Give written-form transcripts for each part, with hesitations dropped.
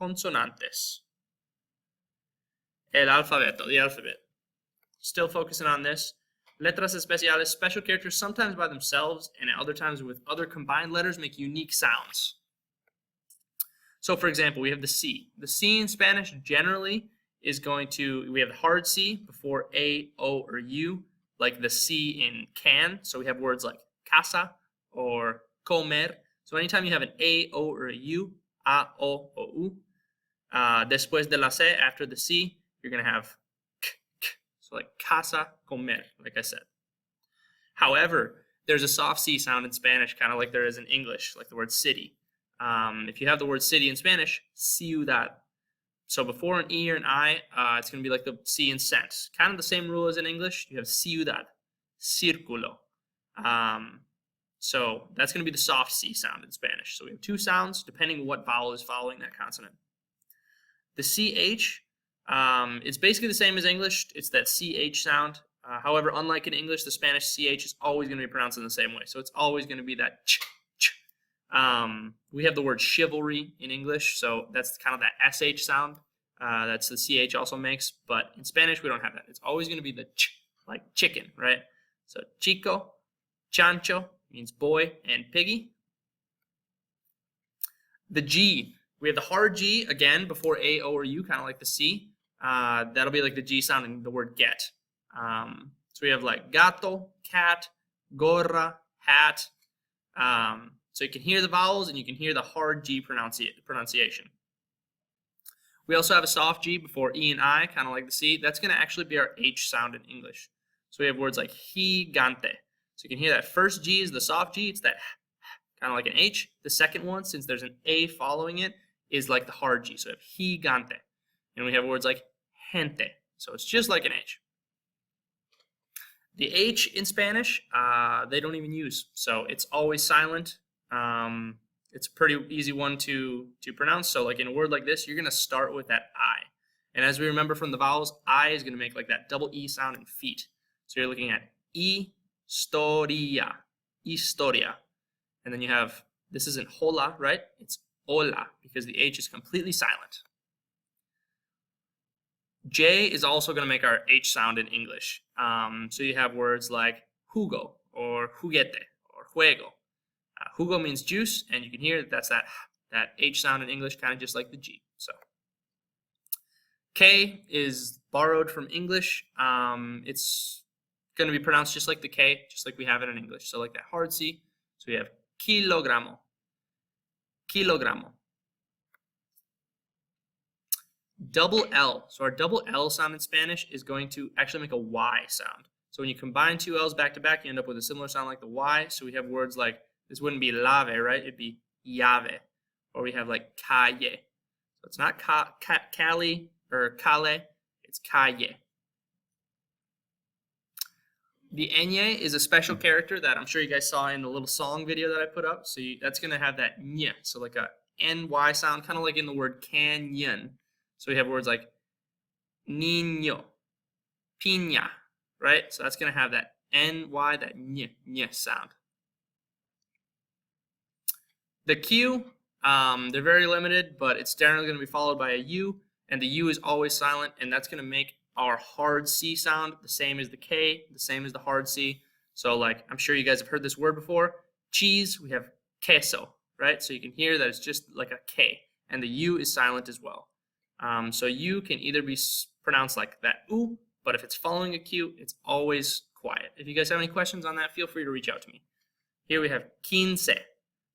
consonantes. El alfabeto, the alphabet. Still focusing on this. Letras especiales, special characters, sometimes by themselves and at other times with other combined letters, make unique sounds. So, for example, we have the C. The C in Spanish generally is going to, we have the hard C before A, O, or U, like the C in can. So we have words like casa or comer. So anytime you have an A, O, or a U, A, O, O, U, después de la C, after the C, you're going to have k, k. So like casa, comer, like I said. However, there's a soft C sound in Spanish, kind of like there is in English, like the word city. If you have the word city in Spanish, ciudad. So before an E or an I, it's going to be like the C in cent. Kind of the same rule as in English. You have ciudad, círculo. So that's going to be the soft C sound in Spanish. So we have two sounds depending what vowel is following that consonant. The CH, it's basically the same as English. It's that CH sound. However, unlike in English, the Spanish CH is always going to be pronounced in the same way. So it's always going to be that ch, ch. We have the word chivalry in English, so that's kind of that SH sound. That's the CH also makes, but in Spanish we don't have that. It's always going to be the ch, like chicken, right? So Chico, Chancho means boy, and piggy. The G, we have the hard G again before A, O, or U, kind of like the C. That'll be like the G sound in the word get. So we have like gato, cat, gorra, hat. So you can hear the vowels and you can hear the hard G pronunciation. We also have a soft G before E and I, kind of like the C. That's going to actually be our H sound in English. So we have words like gigante. So you can hear that first G is the soft G. It's that kind of like an H. The second one, since there's an A following it, is like the hard G. So we have gigante. And we have words like gente. So it's just like an H. The H in Spanish, they don't even use. So it's always silent. It's a pretty easy one to pronounce. So like in a word like this, you're going to start with that I. And as we remember from the vowels, I is going to make like that double E sound in feet. So you're looking at historia, historia. And then you have, this isn't hola, right? It's hola because the H is completely silent. J is also going to make our H sound in English. So you have words like jugo or juguete or juego. Jugo means juice, and you can hear that's that H sound in English, kind of just like the G. So K is borrowed from English. It's going to be pronounced just like the K, just like we have it in English. So like that hard C. So we have kilogramo, kilogramo. Double L. So our double L sound in Spanish is going to actually make a Y sound. So when you combine two L's back to back, you end up with a similar sound like the Y. So we have words like, this wouldn't be lave, right? It'd be llave. Or we have like calle. So it's not cali or cale, it's calle. The ñ is a special character that I'm sure you guys saw in the little song video that I put up. So that's going to have that ñ. So like a NY sound, kind of like in the word canyon. So we have words like niño, piña, right? So that's going to have that NY, that ñ sound. The Q, they're very limited, but it's generally going to be followed by a U, and the U is always silent, and that's going to make our hard C sound the same as the K, the same as the hard C. So like, I'm sure you guys have heard this word before. Cheese, we have queso, right? So you can hear that it's just like a K, and the U is silent as well. So U can either be pronounced like that U, but if it's following a Q, it's always quiet. If you guys have any questions on that, feel free to reach out to me. Here we have quince.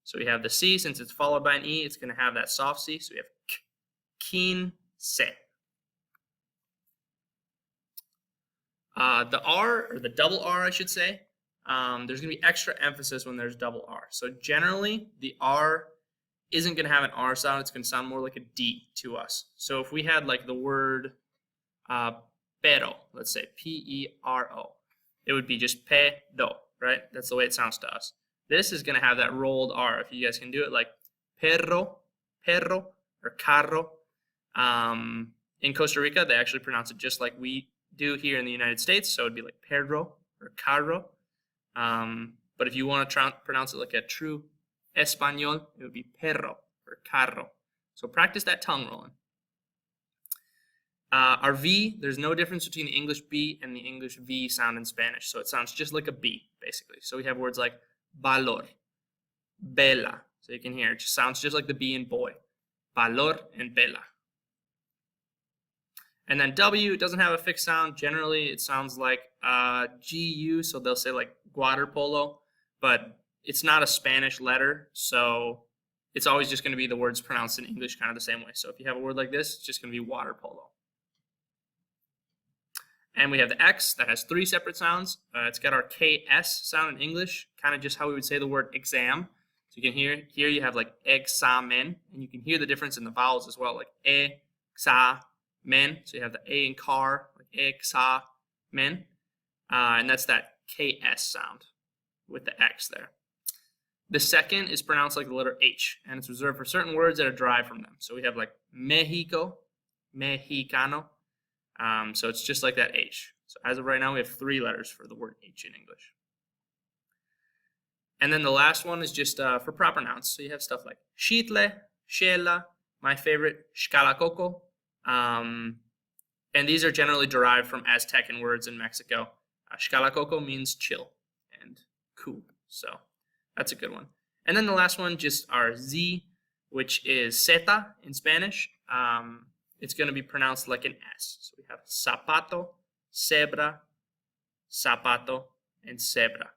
So we have the C, since it's followed by an E, it's going to have that soft C. So we have quince. The R, or the double R, I should say, there's going to be extra emphasis when there's double R. So generally, the R isn't going to have an R sound. It's going to sound more like a D to us. So if we had like the word pero, let's say P-E-R-O, it would be just pedo, right? That's the way it sounds to us. This is going to have that rolled R. If you guys can do it like perro, perro, or carro. In Costa Rica, they actually pronounce it just like we do here in the United States. So it'd be like perro or carro. But if you want to pronounce it like a true Espanol, it would be perro or carro. So practice that tongue rolling. Our V, there's no difference between the English B and the English V sound in Spanish. So it sounds just like a B, basically. So we have words like valor, bella. So you can hear it just sounds just like the B in boy. Valor and bella. And then W, it doesn't have a fixed sound. Generally, it sounds like GU, so they'll say like water polo, but it's not a Spanish letter, so it's always just going to be the words pronounced in English kind of the same way. So if you have a word like this, it's just going to be water polo. And we have the X that has 3 separate sounds. It's got our KS sound in English, kind of just how we would say the word exam. So you can hear here you have like examen, and you can hear the difference in the vowels as well, like men. So you have the A in car, like examen, and that's that KS sound with the X there. The second is pronounced like the letter H, and it's reserved for certain words that are derived from them. So we have like Mexico, mexicano. So it's just like that H. So as of right now, we have 3 letters for the word H in English. And then the last one is just for proper nouns. So you have stuff like xitle, xela, my favorite, xcalacoco. And these are generally derived from Aztecan words in Mexico. Xcalacoco means chill and cool. So that's a good one. And then the last one, just our Z, which is zeta in Spanish. It's going to be pronounced like an S. So we have zapato, cebra, zapato, and cebra.